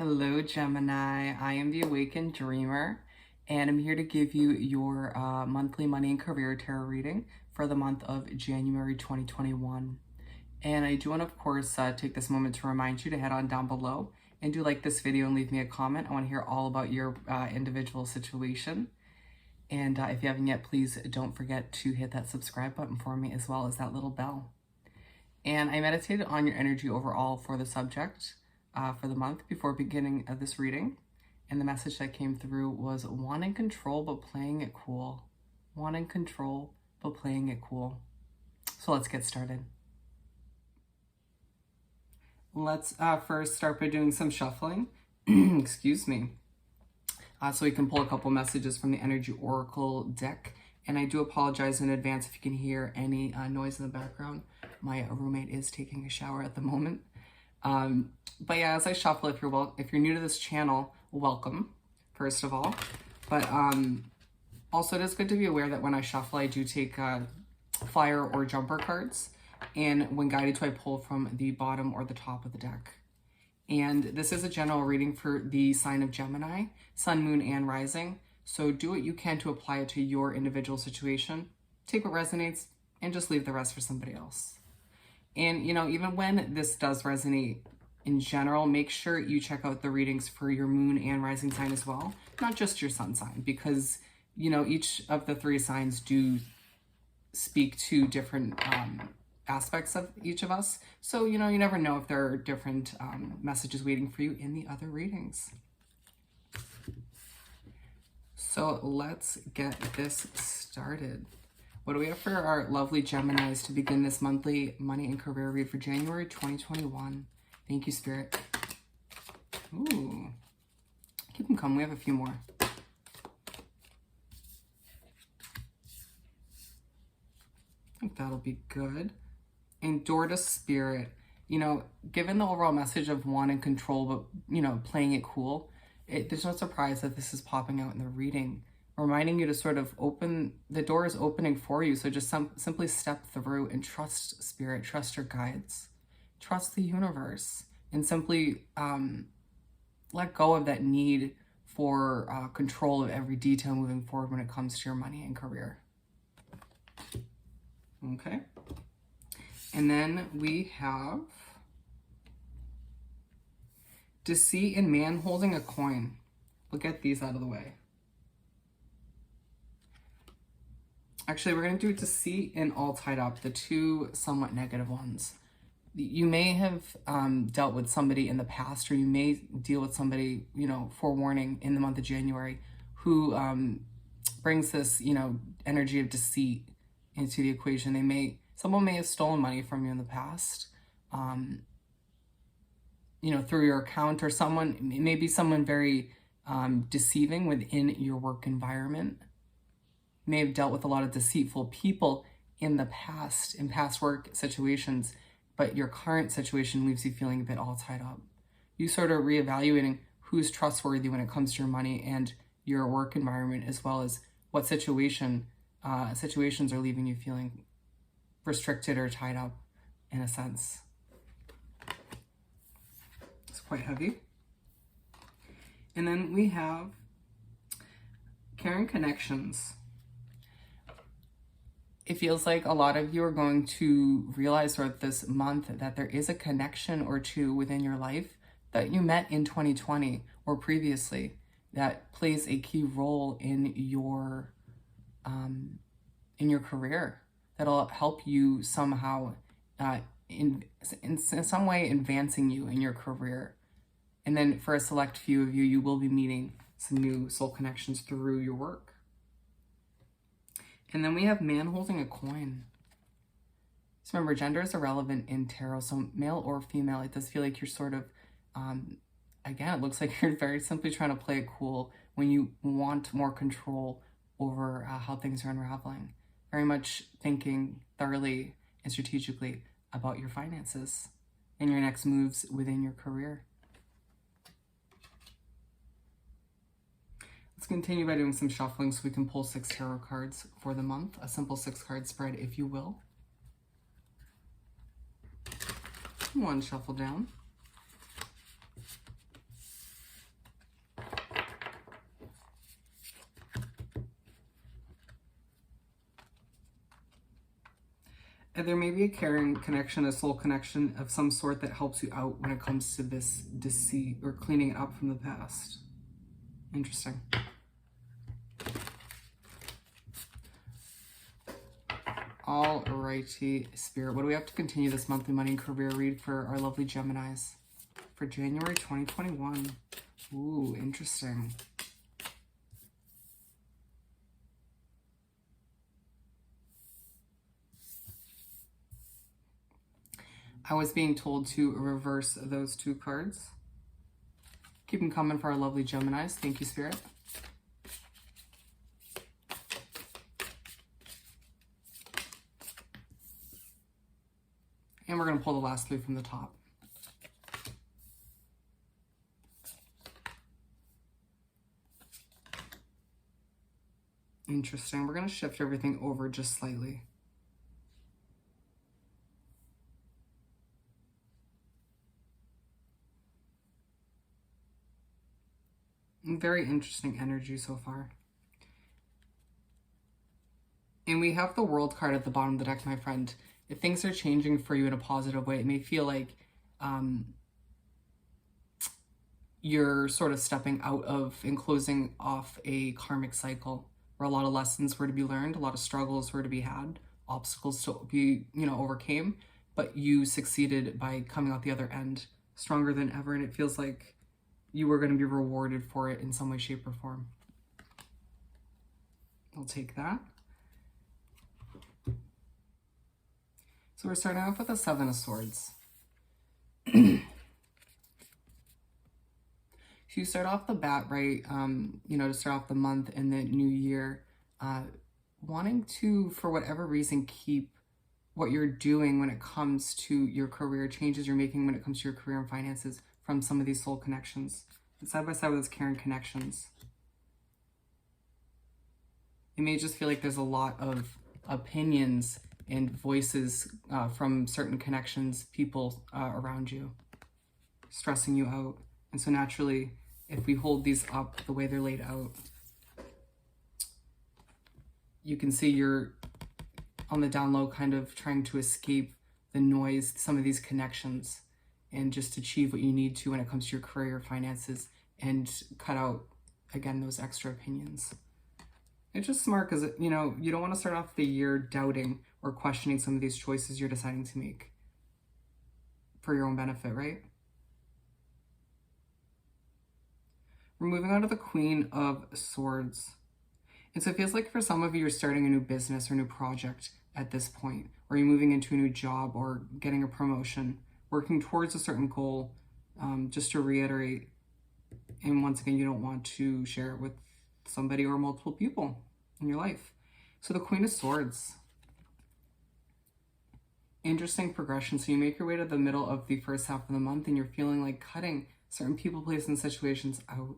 Hello, Gemini. I am the Awakened Dreamer, and I'm here to give you your monthly money and career tarot reading for the month of January 2021. And I do want to, of course, take this moment to remind you to head on down below and do like this video and leave me a comment. I want to hear all about your individual situation. And if you haven't yet, please don't forget to hit that subscribe button for me, as well as that little bell. And I meditated on your energy overall for the subject for the month before beginning of this reading. And the message that came through was wanting control but playing it cool. Wanting control but playing it cool. So let's get started. Let's first start by doing some shuffling. Excuse me. So we can pull a couple messages from the Energy Oracle deck. And I do apologize in advance if you can hear any noise in the background. My roommate is taking a shower at the moment. But yeah, as I shuffle, if you're new to this channel, welcome, first of all. But also, it is good to be aware that when I shuffle, I do take flyer or jumper cards. And when guided to, I pull from the bottom or the top of the deck. And this is a general reading for the sign of Gemini, Sun, Moon, and Rising. So do what you can to apply it to your individual situation. Take what resonates and just leave the rest for somebody else. And, you know, even when this does resonate in general, make sure you check out the readings for your moon and rising sign as well, not just your sun sign, because, you know, each of the three signs do speak to different aspects of each of us. So, you know, you never know if there are different messages waiting for you in the other readings. So let's get this started. What do we have for our lovely Geminis to begin this monthly money and career read for January 2021? Thank you, Spirit. Ooh. Keep them coming. We have a few more. I think that'll be good. And door to Spirit. You know, given the overall message of wanting control, but, you know, playing it cool, there's no surprise that this is popping out in the reading, reminding you to sort of the door is opening for you. So just simply step through and trust Spirit, trust your guides, trust the universe, and simply let go of that need for control of every detail moving forward when it comes to your money and career. Okay. And then we have Deceit and Man holding a coin. We'll get these out of the way. Actually, we're going to do Deceit and All Tied Up, the two somewhat negative ones. You may have dealt with somebody in the past, or you may deal with somebody, you know, forewarning in the month of January, who brings this, you know, energy of deceit into the equation. Someone may have stolen money from you in the past, you know, through your account, or maybe someone very deceiving within your work environment. May have dealt with a lot of deceitful people in the past, in past work situations, but your current situation leaves you feeling a bit all tied up. You sort of reevaluating who's trustworthy when it comes to your money and your work environment, as well as what situations are leaving you feeling restricted or tied up in a sense. It's quite heavy. And then we have Caring Connections. It feels like a lot of you are going to realize throughout this month that there is a connection or two within your life that you met in 2020 or previously that plays a key role in your career, that'll help you somehow in some way advancing you in your career. And then for a select few of you, you will be meeting some new soul connections through your work. And then we have Man holding a coin. So remember, gender is irrelevant in tarot, so male or female, it does feel like you're sort of, again, it looks like you're very simply trying to play it cool when you want more control over how things are unraveling. Very much thinking thoroughly and strategically about your finances and your next moves within your career. Let's continue by doing some shuffling so we can pull 6 tarot cards for the month. A simple 6-card spread, if you will. One shuffle down. And there may be a caring connection, a soul connection of some sort that helps you out when it comes to this deceit or cleaning it up from the past. Interesting. Alrighty, Spirit. What do we have to continue this monthly money and career read for our lovely Geminis for January 2021? Ooh, interesting. I was being told to reverse those two cards. Keep them coming for our lovely Geminis. Thank you, Spirit. And we're going to pull the last three from the top. Interesting. We're going to shift everything over just slightly. Very interesting energy so far. And we have the World card at the bottom of the deck, my friend. If things are changing for you in a positive way, it may feel like you're sort of stepping out of and closing off a karmic cycle where a lot of lessons were to be learned, a lot of struggles were to be had, obstacles to be, overcame, but you succeeded by coming out the other end stronger than ever. And it feels like you were going to be rewarded for it in some way, shape, or form. I'll take that. So we're starting off with the Seven of Swords. So you start off the bat, right, to start off the month and the new year, wanting to, for whatever reason, keep what you're doing when it comes to your career, changes you're making when it comes to your career and finances from some of these soul connections. And side by side with those caring connections. It may just feel like there's a lot of opinions and voices from certain connections, people around you, stressing you out. And so naturally, if we hold these up the way they're laid out, you can see you're on the down low kind of trying to escape the noise, some of these connections, and just achieve what you need to when it comes to your career, finances, and cut out, again, those extra opinions. It's just smart because, you don't want to start off the year doubting or questioning some of these choices you're deciding to make for your own benefit, right? We're moving on to the Queen of Swords. And so it feels like for some of you, you're starting a new business or new project at this point, or you're moving into a new job or getting a promotion, working towards a certain goal, just to reiterate. And once again, you don't want to share it with somebody or multiple people in your life. So the Queen of Swords. Interesting progression. So you make your way to the middle of the first half of the month and you're feeling like cutting certain people, places, and situations out.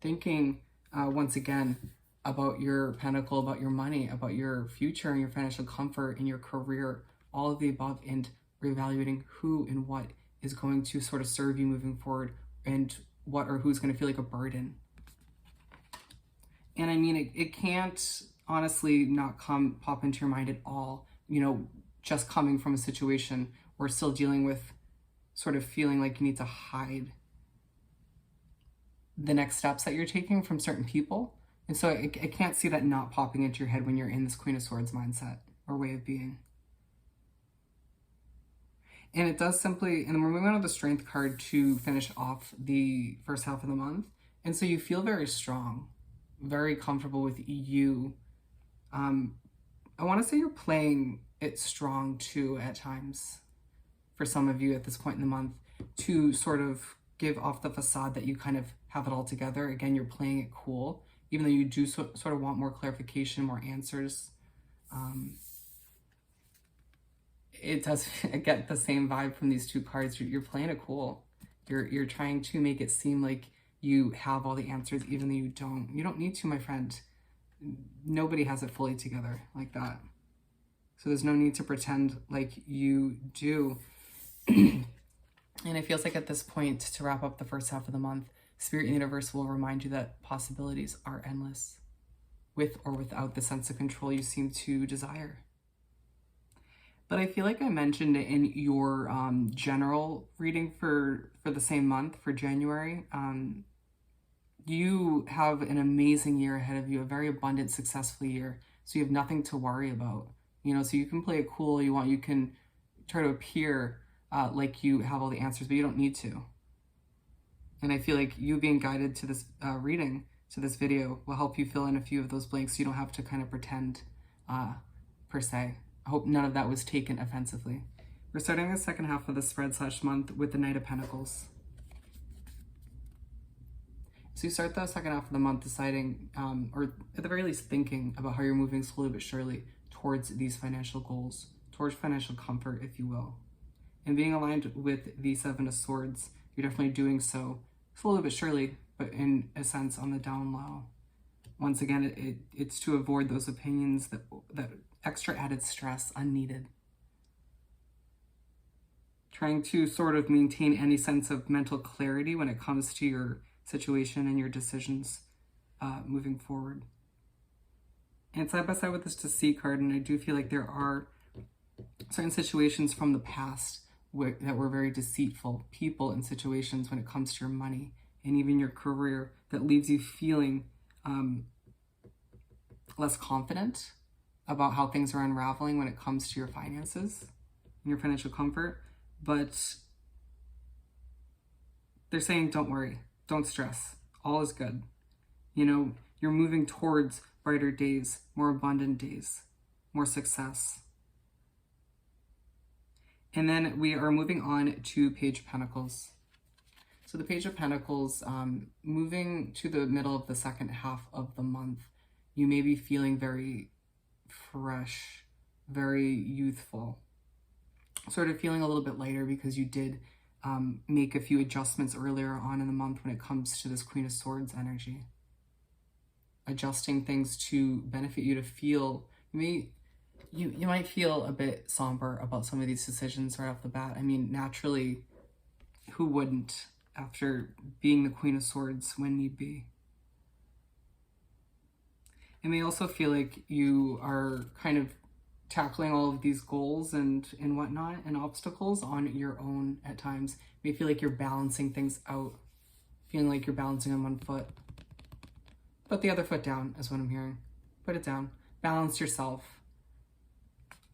Thinking, once again, about your pentacle, about your money, about your future and your financial comfort and your career, all of the above, and reevaluating who and what is going to sort of serve you moving forward and what or who's going to feel like a burden. And I mean, it can't honestly not pop into your mind at all, just coming from a situation or still dealing with sort of feeling like you need to hide the next steps that you're taking from certain people. And so I can't see that not popping into your head when you're in this Queen of Swords mindset or way of being. And it does simply, and then we're moving on to the Strength card to finish off the first half of the month. And so you feel very strong, very comfortable with you. I want to say you're playing it strong too at times for some of you at this point in the month to sort of give off the facade that you kind of have it all together. Again, you're playing it cool, even though you do sort of want more clarification, more answers. It does get the same vibe from these two cards. You're playing it cool. You're trying to make it seem like you have all the answers, even though you don't. You don't need to, my friend. Nobody has it fully together like that. So there's no need to pretend like you do. And it feels like at this point, to wrap up the first half of the month, Spirit Universe will remind you that possibilities are endless, with or without the sense of control you seem to desire. But I feel like I mentioned it in your general reading for the same month, for January. You have an amazing year ahead of you, a very abundant, successful year. So you have nothing to worry about. You know, so you can play it cool you want. You can try to appear like you have all the answers, but you don't need to. And I feel like you being guided to this reading, to this video, will help you fill in a few of those blanks so you don't have to kind of pretend per se. I hope none of that was taken offensively. We're starting the second half of the spread / month with the Knight of Pentacles. So you start the second half of the month deciding, or at the very least thinking about how you're moving slowly but surely towards these financial goals, towards financial comfort, if you will. And being aligned with the Seven of Swords, you're definitely doing so slowly but surely, but in a sense on the down low. Once again, it's to avoid those opinions, that extra added stress, unneeded. Trying to sort of maintain any sense of mental clarity when it comes to your situation and your decisions moving forward. And side by side with this to see card, and I do feel like there are certain situations from the past that were very deceitful, people and situations when it comes to your money and even your career, that leaves you feeling less confident about how things are unraveling when it comes to your finances and your financial comfort. But they're saying, don't worry, don't stress, all is good. You know, you're moving towards brighter days, more abundant days, more success. And then we are moving on to Page of Pentacles. So the Page of Pentacles, moving to the middle of the second half of the month, you may be feeling very fresh, very youthful, sort of feeling a little bit lighter because you did make a few adjustments earlier on in the month when it comes to this Queen of Swords energy. Adjusting things to benefit you to feel, you might feel a bit somber about some of these decisions right off the bat. I mean, naturally, who wouldn't after being the Queen of Swords when need be? It may also feel like you are kind of tackling all of these goals and whatnot and obstacles on your own at times. You may feel like you're balancing things out, feeling like you're balancing on one foot. Put the other foot down is what I'm hearing. Put it down. Balance yourself.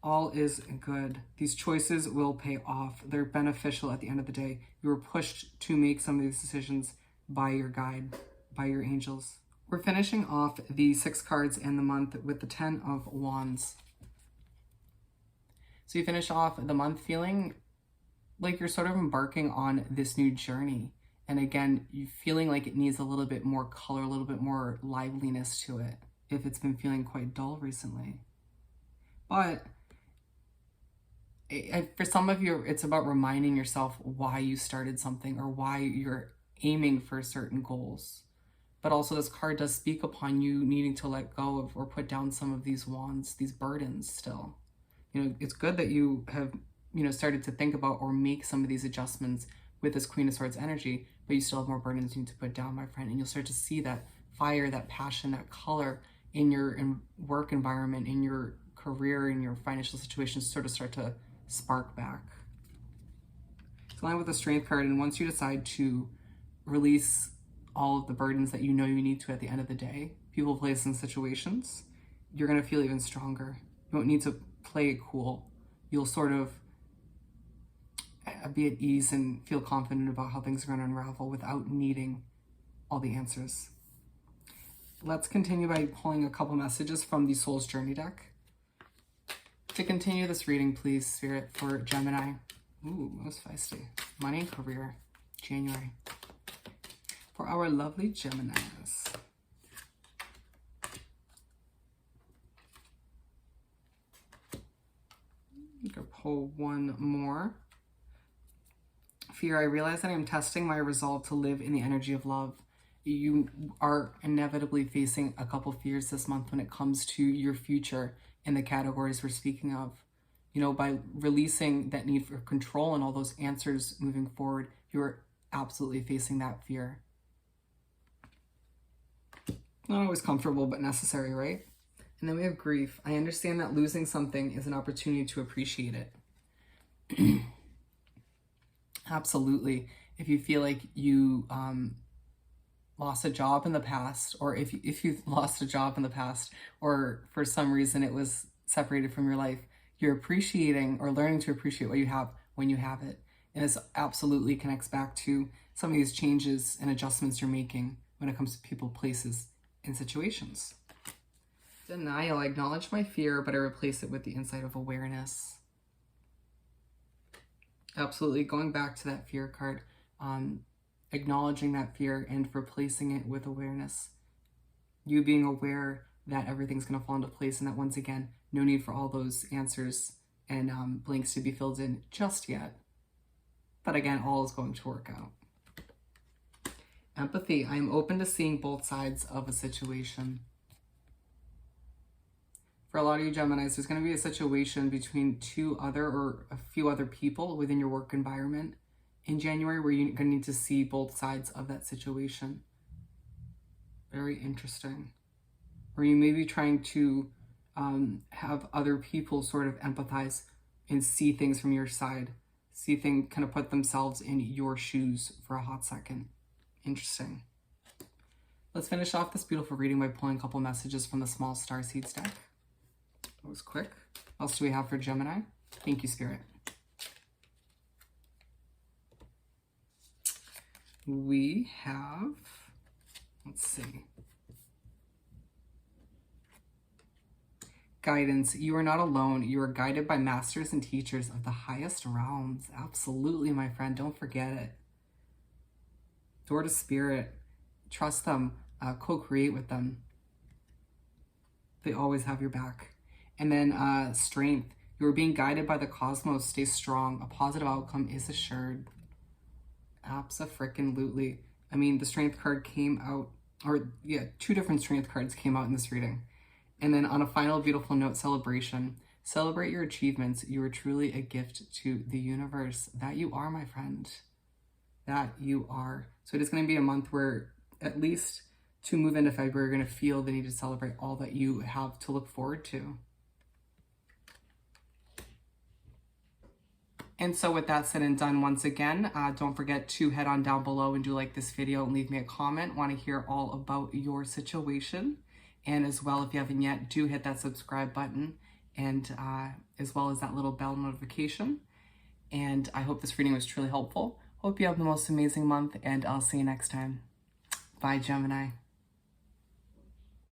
All is good. These choices will pay off. They're beneficial at the end of the day. You were pushed to make some of these decisions by your guide, by your angels. We're finishing off the 6 cards in the month with the 10 of Wands. So you finish off the month feeling like you're sort of embarking on this new journey. And again, you feeling like it needs a little bit more color, a little bit more liveliness to it, if it's been feeling quite dull recently. But for some of you, it's about reminding yourself why you started something or why you're aiming for certain goals. But also this card does speak upon you needing to let go of or put down some of these wands, these burdens still. You know, it's good that you have, started to think about or make some of these adjustments with this Queen of Swords energy, but you still have more burdens you need to put down, my friend. And you'll start to see that fire, that passion, that color in your work environment, in your career, in your financial situations sort of start to spark back. It's aligned with the Strength card, and once you decide to release all of the burdens that you know you need to at the end of the day, people, places, and situations, you're going to feel even stronger. You won't need to play it cool. You'll sort of be at ease and feel confident about how things are going to unravel without needing all the answers. Let's continue by pulling a couple messages from the Soul's Journey deck. To continue this reading, please, Spirit, for Gemini. Ooh, that was feisty. Money and career, January. For our lovely Geminis. I'm going to pull one more. Fear, I realize that I am testing my resolve to live in the energy of love. You are inevitably facing a couple fears this month when it comes to your future in the categories we're speaking of. By releasing that need for control and all those answers moving forward, you're absolutely facing that fear. Not always comfortable, but necessary, right? And then we have grief. I understand that losing something is an opportunity to appreciate it. Absolutely. If you feel like you lost a job in the past, or if you've lost a job in the past, or for some reason it was separated from your life, you're appreciating or learning to appreciate what you have when you have it. And this absolutely connects back to some of these changes and adjustments you're making when it comes to people, places, and situations. Denial. I acknowledge my fear, but I replace it with the insight of awareness. Absolutely. Going back to that fear card, acknowledging that fear and replacing it with awareness. You being aware that everything's going to fall into place, and that once again, no need for all those answers and blanks to be filled in just yet. But again, all is going to work out. Empathy. I am open to seeing both sides of a situation. For a lot of you Geminis, there's going to be a situation between two other or a few other people within your work environment in January where you're going to need to see both sides of that situation. Very interesting. Or you may be trying to have other people sort of empathize and see things from your side. See things, kind of put themselves in your shoes for a hot second. Interesting. Let's finish off this beautiful reading by pulling a couple messages from the Small Star Seeds deck. That was quick. What else do we have for Gemini? Thank you, Spirit. We have, let's see. Guidance. You are not alone. You are guided by masters and teachers of the highest realms. Absolutely, my friend. Don't forget it. Door to Spirit. Trust them. Co-create with them. They always have your back. And then strength. You are being guided by the cosmos. Stay strong. A positive outcome is assured. Abso-frickin-lutely. I mean, the strength card came out, or yeah, two different strength cards came out in this reading. And then on a final beautiful note, celebration. Celebrate your achievements. You are truly a gift to the universe. That you are, my friend. That you are. So it is going to be a month where, at least to move into February, you're going to feel the need to celebrate all that you have to look forward to. And so with that said and done, once again, don't forget to head on down below and do like this video and leave me a comment. Want to hear all about your situation. And as well, if you haven't yet, do hit that subscribe button, and as well as that little bell notification. And I hope this reading was truly helpful. Hope you have the most amazing month, and I'll see you next time. Bye, Gemini.